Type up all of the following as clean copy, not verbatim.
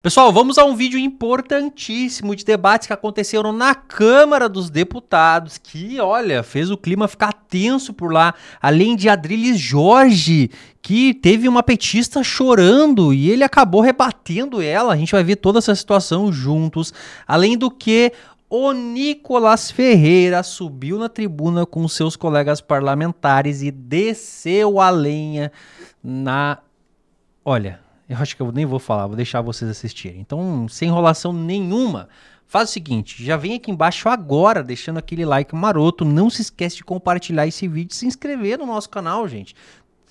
Pessoal, vamos a um vídeo importantíssimo de debates que aconteceram na Câmara dos Deputados, que, olha, fez o clima ficar tenso por lá, além de Adriles Jorge, que teve uma petista chorando e ele acabou rebatendo ela. A gente vai ver toda essa situação juntos, além do que o Nicolas Ferreira subiu na tribuna com seus colegas parlamentares e desceu a lenha na... Olha... Eu acho que eu nem vou falar, vou deixar vocês assistirem. Então, sem enrolação nenhuma, faz o seguinte, já vem aqui embaixo agora, deixando aquele like maroto. Não se esquece de compartilhar esse vídeo e se inscrever no nosso canal, gente.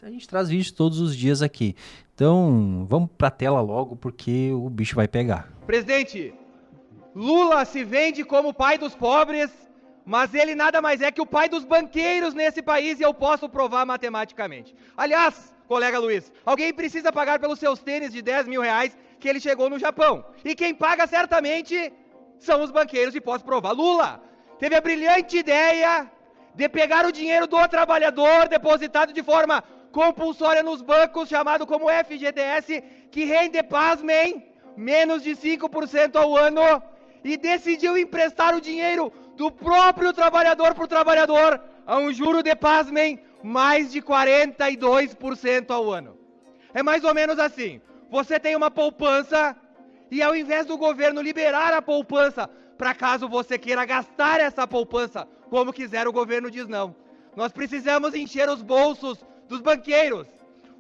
A gente traz vídeos todos os dias aqui. Então, vamos pra tela logo, porque o bicho vai pegar. Presidente, Lula se vende como pai dos pobres, mas ele nada mais é que o pai dos banqueiros nesse país e eu posso provar matematicamente. Aliás, colega Luiz, alguém precisa pagar pelos seus tênis de 10 mil reais que ele chegou no Japão. E quem paga certamente são os banqueiros e posso provar. Lula teve a brilhante ideia de pegar o dinheiro do trabalhador depositado de forma compulsória nos bancos, chamado como FGTS, que rende, pasmem, menos de 5% ao ano, e decidiu emprestar o dinheiro do próprio trabalhador para o trabalhador a um juro de, pasmem, mais de 42% ao ano. É mais ou menos assim, você tem uma poupança e ao invés do governo liberar a poupança para caso você queira gastar essa poupança como quiser, o governo diz não. Nós precisamos encher os bolsos dos banqueiros.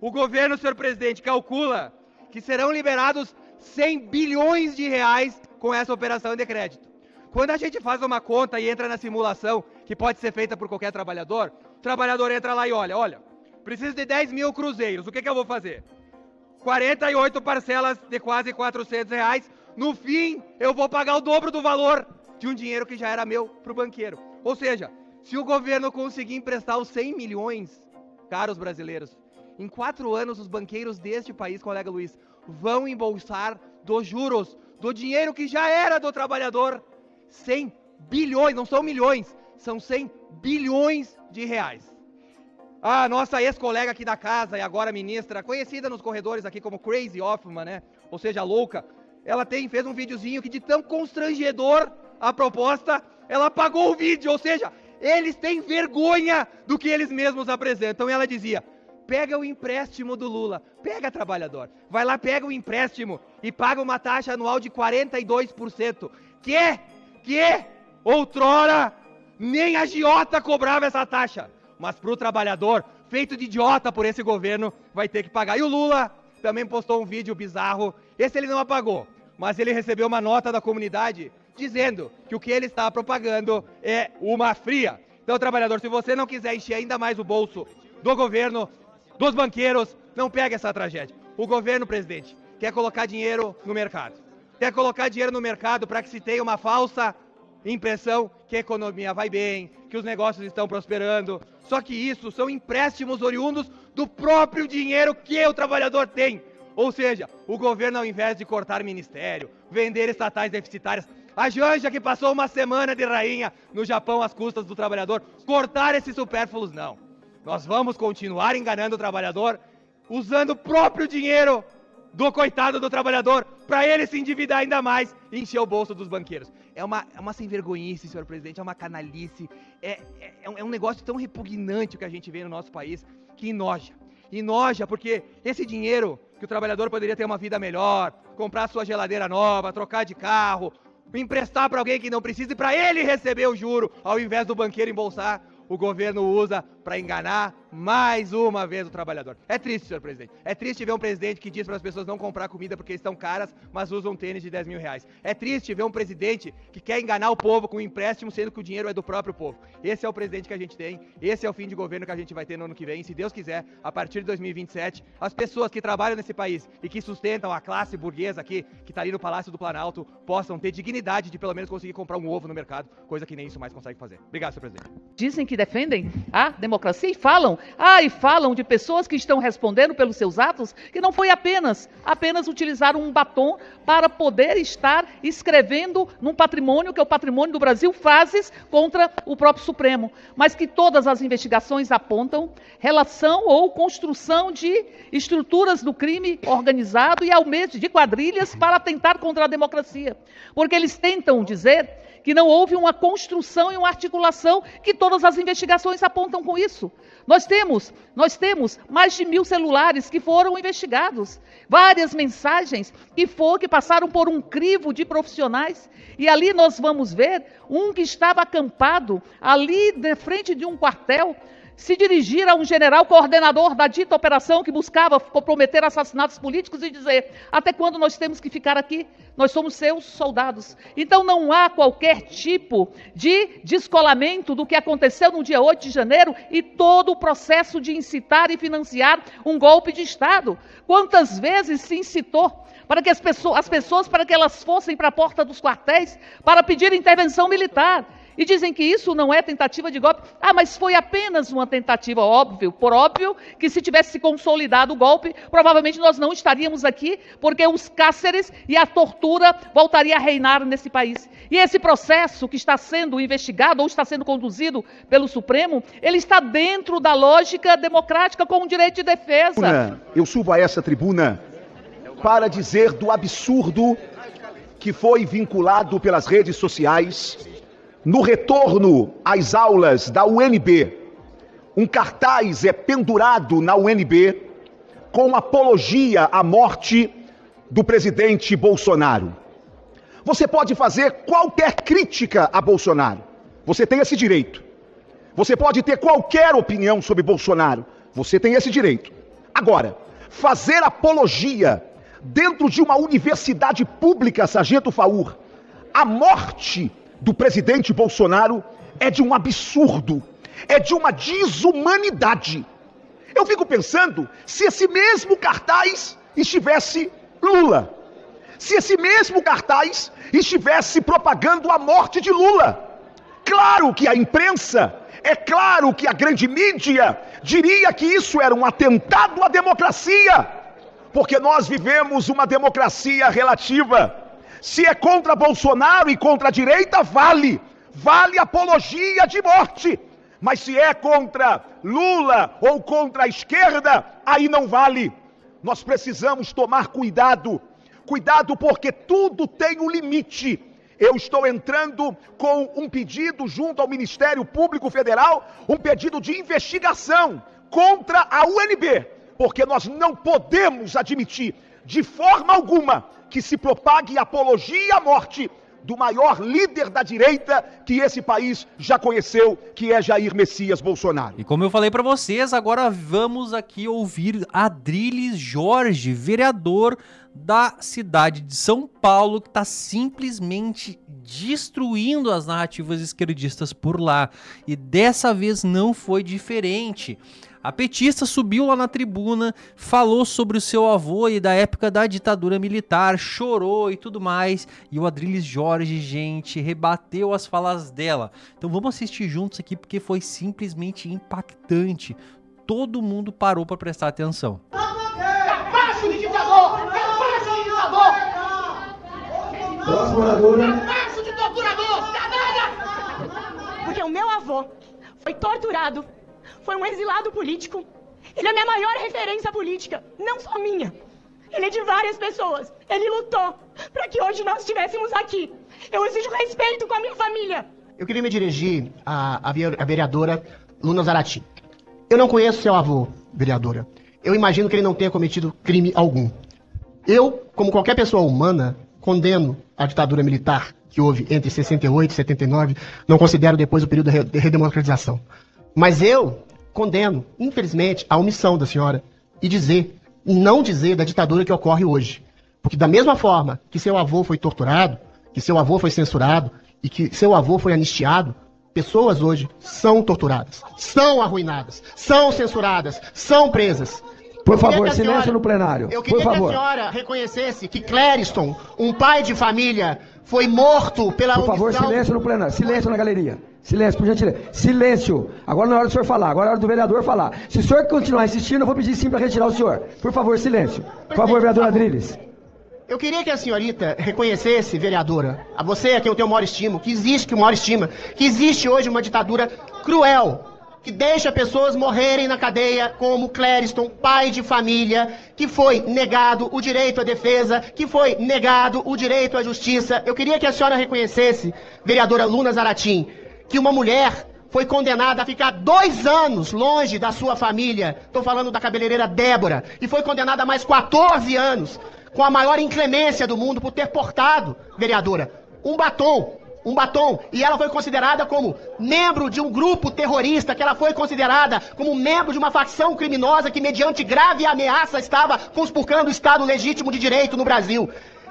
O governo, senhor presidente, calcula que serão liberados 100 bilhões de reais com essa operação de crédito. Quando a gente faz uma conta e entra na simulação, que pode ser feita por qualquer trabalhador, o trabalhador entra lá e olha, preciso de 10 mil cruzeiros, o que eu vou fazer? 48 parcelas de quase 400 reais, no fim eu vou pagar o dobro do valor de um dinheiro que já era meu para o banqueiro. Ou seja, se o governo conseguir emprestar os 100 milhões, caros brasileiros, em 4 anos os banqueiros deste país, colega Luiz, vão embolsar dos juros, do dinheiro que já era do trabalhador, 100 bilhões, não são milhões, são 100 bilhões de reais. A nossa ex-colega aqui da casa e agora ministra, conhecida nos corredores aqui como Crazy Hoffman, né? Ou seja, louca, ela fez um videozinho que de tão constrangedor a proposta, ela apagou o vídeo, ou seja, eles têm vergonha do que eles mesmos apresentam. E ela dizia, pega o empréstimo do Lula, pega trabalhador, vai lá, pega o empréstimo e paga uma taxa anual de 42%, que outrora nem a agiota cobrava essa taxa, mas para o trabalhador, feito de idiota por esse governo, vai ter que pagar. E o Lula também postou um vídeo bizarro, esse ele não apagou, mas ele recebeu uma nota da comunidade dizendo que o que ele está propagando é uma fria. Então, trabalhador, se você não quiser encher ainda mais o bolso do governo, dos banqueiros, não pega essa tragédia. O governo, presidente, quer colocar dinheiro no mercado. Quer colocar dinheiro no mercado para que se tenha uma falsa impressão que a economia vai bem, que os negócios estão prosperando. Só que isso são empréstimos oriundos do próprio dinheiro que o trabalhador tem. Ou seja, o governo, ao invés de cortar ministério, vender estatais deficitárias, a Janja, que passou uma semana de rainha no Japão às custas do trabalhador, cortar esses supérfluos, não. Nós vamos continuar enganando o trabalhador, usando o próprio dinheiro do coitado do trabalhador, para ele se endividar ainda mais e encher o bolso dos banqueiros. É uma sem-vergonhice, senhor presidente, é uma canalice, é um negócio tão repugnante que a gente vê no nosso país, que enoja. Enoja porque esse dinheiro que o trabalhador poderia ter uma vida melhor, comprar sua geladeira nova, trocar de carro, emprestar para alguém que não precisa e para ele receber o juro, ao invés do banqueiro embolsar, o governo usa para enganar mais uma vez o trabalhador. É triste, senhor presidente. É triste ver um presidente que diz para as pessoas não comprar comida porque estão caras, mas usam tênis de 10 mil reais. É triste ver um presidente que quer enganar o povo com um empréstimo, sendo que o dinheiro é do próprio povo. Esse é o presidente que a gente tem, esse é o fim de governo que a gente vai ter no ano que vem. E se Deus quiser, a partir de 2027, as pessoas que trabalham nesse país e que sustentam a classe burguesa aqui, que está ali no Palácio do Planalto, possam ter dignidade de pelo menos conseguir comprar um ovo no mercado, coisa que nem isso mais consegue fazer. Obrigado, senhor presidente. Dizem que defendem a democracia. democracia e falam de pessoas que estão respondendo pelos seus atos, que não foi apenas utilizar um batom para poder estar escrevendo num patrimônio, que é o patrimônio do Brasil, frases contra o próprio Supremo, mas que todas as investigações apontam relação ou construção de estruturas do crime organizado e ao mesmo de quadrilhas para atentar contra a democracia. Porque eles tentam dizer que não houve uma construção e uma articulação, que todas as investigações apontam com isso. Nós temos mais de 1000 celulares que foram investigados, várias mensagens que passaram por um crivo de profissionais, e ali nós vamos ver um que estava acampado ali de frente de um quartel, se dirigir a um general coordenador da dita operação que buscava comprometer assassinatos políticos e dizer: até quando nós temos que ficar aqui? Nós somos seus soldados. Então não há qualquer tipo de descolamento do que aconteceu no dia 8 de janeiro e todo o processo de incitar e financiar um golpe de Estado. Quantas vezes se incitou para que as pessoas para que elas fossem para a porta dos quartéis para pedir intervenção militar? E dizem que isso não é tentativa de golpe. Mas foi apenas uma tentativa, óbvio que se tivesse se consolidado o golpe, provavelmente nós não estaríamos aqui, porque os cáceres e a tortura voltaria a reinar nesse país. E esse processo que está sendo investigado ou está sendo conduzido pelo Supremo, ele está dentro da lógica democrática com o direito de defesa. Eu subo a essa tribuna para dizer do absurdo que foi vinculado pelas redes sociais no retorno às aulas da UNB. Um cartaz é pendurado na UNB com apologia à morte do presidente Bolsonaro. Você pode fazer qualquer crítica a Bolsonaro, você tem esse direito. Você pode ter qualquer opinião sobre Bolsonaro, você tem esse direito. Agora, fazer apologia dentro de uma universidade pública, Sargento Faur, a morte do presidente Bolsonaro é de um absurdo, é de uma desumanidade. Eu fico pensando se esse mesmo cartaz estivesse Lula, se esse mesmo cartaz estivesse propagando a morte de Lula. Claro que a imprensa, é claro que a grande mídia diria que isso era um atentado à democracia, porque nós vivemos uma democracia relativa. Se é contra Bolsonaro e contra a direita, vale apologia de morte. Mas se é contra Lula ou contra a esquerda, aí não vale. Nós precisamos tomar cuidado porque tudo tem um limite. Eu estou entrando com um pedido junto ao Ministério Público Federal, um pedido de investigação contra a UNB, porque nós não podemos admitir de forma alguma que se propague apologia à morte do maior líder da direita que esse país já conheceu, que é Jair Messias Bolsonaro. E como eu falei para vocês, agora vamos aqui ouvir Adrilles Jorge, vereador da cidade de São Paulo, que está simplesmente destruindo as narrativas esquerdistas por lá. E dessa vez não foi diferente. A petista subiu lá na tribuna, falou sobre o seu avô e da época da ditadura militar, chorou e tudo mais. E o Adrilles Jorge, gente, rebateu as falas dela. Então vamos assistir juntos aqui porque foi simplesmente impactante. Todo mundo parou para prestar atenção. Capacho de ditador! Capacho de ditador! Capacho de torturador! Canalha! Porque o meu avô foi torturado. Foi um exilado político. Ele é a minha maior referência política, não só minha. Ele é de várias pessoas. Ele lutou para que hoje nós estivéssemos aqui. Eu exijo respeito com a minha família. Eu queria me dirigir à vereadora Luna Zarate. Eu não conheço seu avô, vereadora. Eu imagino que ele não tenha cometido crime algum. Eu, como qualquer pessoa humana, condeno a ditadura militar que houve entre 68 e 79. Não considero depois o período de redemocratização. Mas eu condeno, infelizmente, a omissão da senhora e não dizer da ditadura que ocorre hoje. Porque da mesma forma que seu avô foi torturado, que seu avô foi censurado e que seu avô foi anistiado, pessoas hoje são torturadas, são arruinadas, são censuradas, são presas. Por favor, silêncio no plenário. Eu queria que a senhora reconhecesse que Clériston, um pai de família, foi morto pela omissão... Por favor, silêncio no plenário, silêncio na galeria. Silêncio, por gentileza. Silêncio. Agora não é hora do senhor falar, agora é hora do vereador falar. Se o senhor continuar insistindo, eu vou pedir sim para retirar o senhor. Por favor, silêncio. Por favor, vereador Adriles. Eu queria que a senhorita reconhecesse, vereadora, a você, a quem eu tenho maior estima, que existe hoje uma ditadura cruel, que deixa pessoas morrerem na cadeia, como Clériston, pai de família, que foi negado o direito à defesa, que foi negado o direito à justiça. Eu queria que a senhora reconhecesse, vereadora Luna Zaratim, que uma mulher foi condenada a ficar 2 anos longe da sua família. Estou falando da cabeleireira Débora. E foi condenada a mais 14 anos, com a maior inclemência do mundo, por ter portado, vereadora, um batom, e ela foi considerada como membro de um grupo terrorista, que ela foi considerada como membro de uma facção criminosa que, mediante grave ameaça, estava conspurcando o Estado legítimo de direito no Brasil.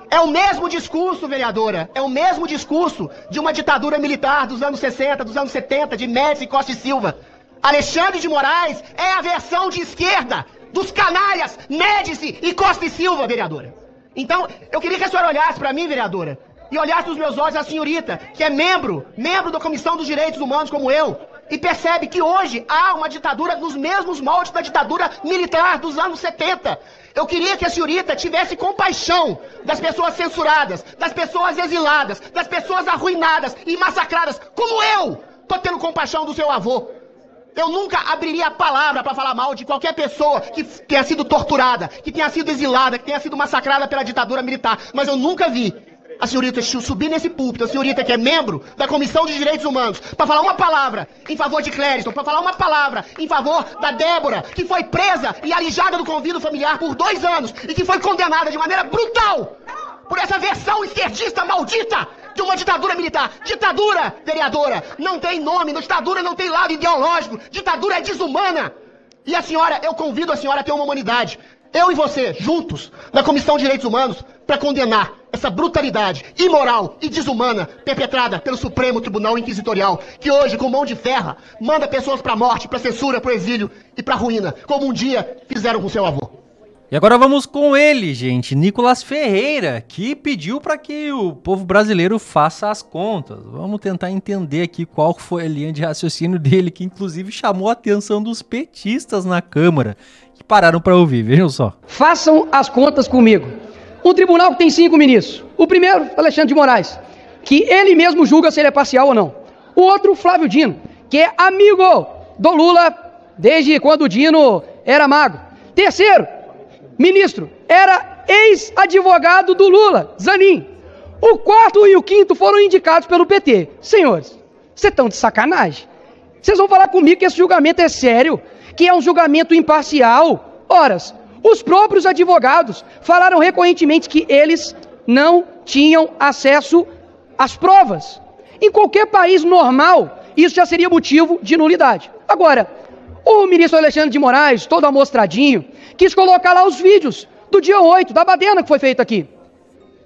É o mesmo discurso, vereadora, é o mesmo discurso de uma ditadura militar dos anos 60, dos anos 70, de Médici e Costa e Silva. Alexandre de Moraes é a versão de esquerda dos canalhas Médici e Costa e Silva, vereadora. Então, eu queria que a senhora olhasse para mim, vereadora, e olhasse nos meus olhos a senhorita, que é membro da Comissão dos Direitos Humanos como eu, e percebe que hoje há uma ditadura nos mesmos moldes da ditadura militar dos anos 70. Eu queria que a senhorita tivesse compaixão das pessoas censuradas, das pessoas exiladas, das pessoas arruinadas e massacradas, como eu tô tendo compaixão do seu avô. Eu nunca abriria a palavra para falar mal de qualquer pessoa que tenha sido torturada, que tenha sido exilada, que tenha sido massacrada pela ditadura militar, mas eu nunca vi a senhorita subir nesse púlpito, a senhorita que é membro da Comissão de Direitos Humanos, para falar uma palavra em favor de Clériston, para falar uma palavra em favor da Débora, que foi presa e alijada do convívio familiar por 2 anos e que foi condenada de maneira brutal por essa versão esquerdista maldita de uma ditadura militar. Ditadura, vereadora, não tem nome, ditadura não tem lado ideológico, ditadura é desumana. E a senhora, eu convido a senhora a ter uma humanidade. Eu e você, juntos, na Comissão de Direitos Humanos, para condenar essa brutalidade imoral e desumana perpetrada pelo Supremo Tribunal Inquisitorial, que hoje, com mão de ferro, manda pessoas para a morte, para censura, para o exílio e para a ruína, como um dia fizeram com seu avô. E agora vamos com ele, gente, Nicolas Ferreira, que pediu para que o povo brasileiro faça as contas. Vamos tentar entender aqui qual foi a linha de raciocínio dele, que inclusive chamou a atenção dos petistas na Câmara, que pararam para ouvir, vejam só. Façam as contas comigo. Um tribunal que tem 5 ministros. O primeiro, Alexandre de Moraes, que ele mesmo julga se ele é parcial ou não. O outro, Flávio Dino, que é amigo do Lula desde quando o Dino era mago. Terceiro, ministro, era ex-advogado do Lula, Zanin. O quarto e o quinto foram indicados pelo PT. Senhores, vocês estão de sacanagem? Vocês vão falar comigo que esse julgamento é sério? Que é um julgamento imparcial? Horas, os próprios advogados falaram recorrentemente que eles não tinham acesso às provas. Em qualquer país normal, isso já seria motivo de nulidade. Agora, o ministro Alexandre de Moraes, todo amostradinho, quis colocar lá os vídeos do dia 8, da Badena que foi feito aqui.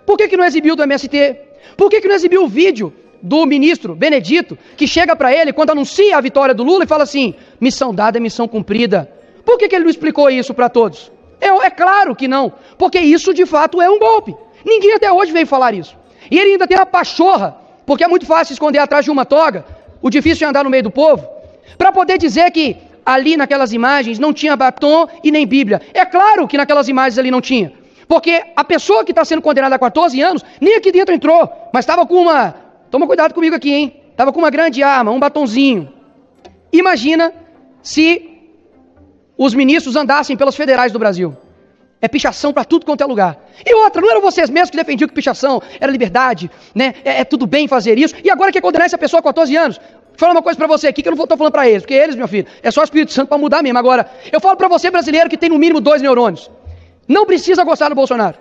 Por que não exibiu do MST? Por que não exibiu o vídeo do ministro Benedito, que chega para ele quando anuncia a vitória do Lula e fala assim, missão dada é missão cumprida? Por que ele não explicou isso para todos? É claro que não, porque isso de fato é um golpe. Ninguém até hoje veio falar isso. E ele ainda tem a pachorra, porque é muito fácil esconder atrás de uma toga, o difícil é andar no meio do povo, para poder dizer que ali naquelas imagens não tinha batom e nem Bíblia. É claro que naquelas imagens ali não tinha, porque a pessoa que está sendo condenada a 14 anos, nem aqui dentro entrou, mas estava com uma... Toma cuidado comigo aqui, hein? Estava com uma grande arma, um batonzinho. Imagina se os ministros andassem pelas federais do Brasil. É pichação para tudo quanto é lugar. E outra, não eram vocês mesmos que defendiam que pichação era liberdade, né? É tudo bem fazer isso. E agora quer condenar essa pessoa a 14 anos? Vou falar uma coisa para você aqui que eu não estou falando para eles, porque eles, meu filho, é só o Espírito Santo para mudar mesmo. Agora, eu falo para você, brasileiro, que tem no mínimo 2 neurônios. Não precisa gostar do Bolsonaro.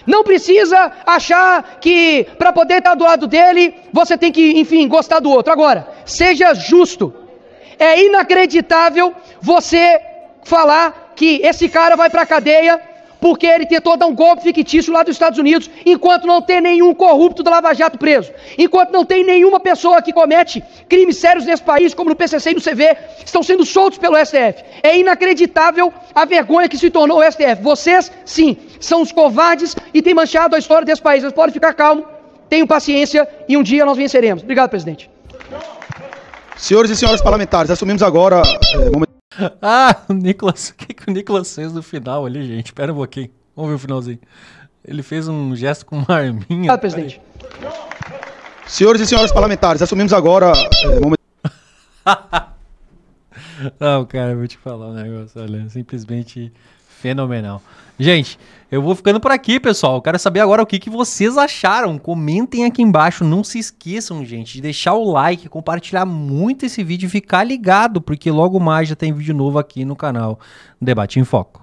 Não precisa achar que para poder estar do lado dele, você tem que, enfim, gostar do outro. Agora, seja justo. É inacreditável você falar que esse cara vai para a cadeia porque ele tentou dar um golpe fictício lá dos Estados Unidos, enquanto não tem nenhum corrupto do Lava Jato preso, enquanto não tem nenhuma pessoa que comete crimes sérios nesse país, como no PCC e no CV, estão sendo soltos pelo STF. É inacreditável a vergonha que se tornou o STF. Vocês, sim, são os covardes e têm manchado a história desse país. Vocês podem ficar calmos, tenham paciência e um dia nós venceremos. Obrigado, presidente. Senhores e senhoras parlamentares, assumimos agora... Ah, o Nicolas, o que o Nicolas fez no final ali, gente? Espera um pouquinho, vamos ver o finalzinho. Ele fez um gesto com uma arminha. Obrigado, presidente. Senhores e senhoras parlamentares, assumimos agora... Não, cara, eu vou te falar um negócio, olha, simplesmente fenomenal. Gente, eu vou ficando por aqui, pessoal. Eu quero saber agora o que vocês acharam. Comentem aqui embaixo. Não se esqueçam, gente, de deixar o like, compartilhar muito esse vídeo e ficar ligado, porque logo mais já tem vídeo novo aqui no canal Debate em Foco.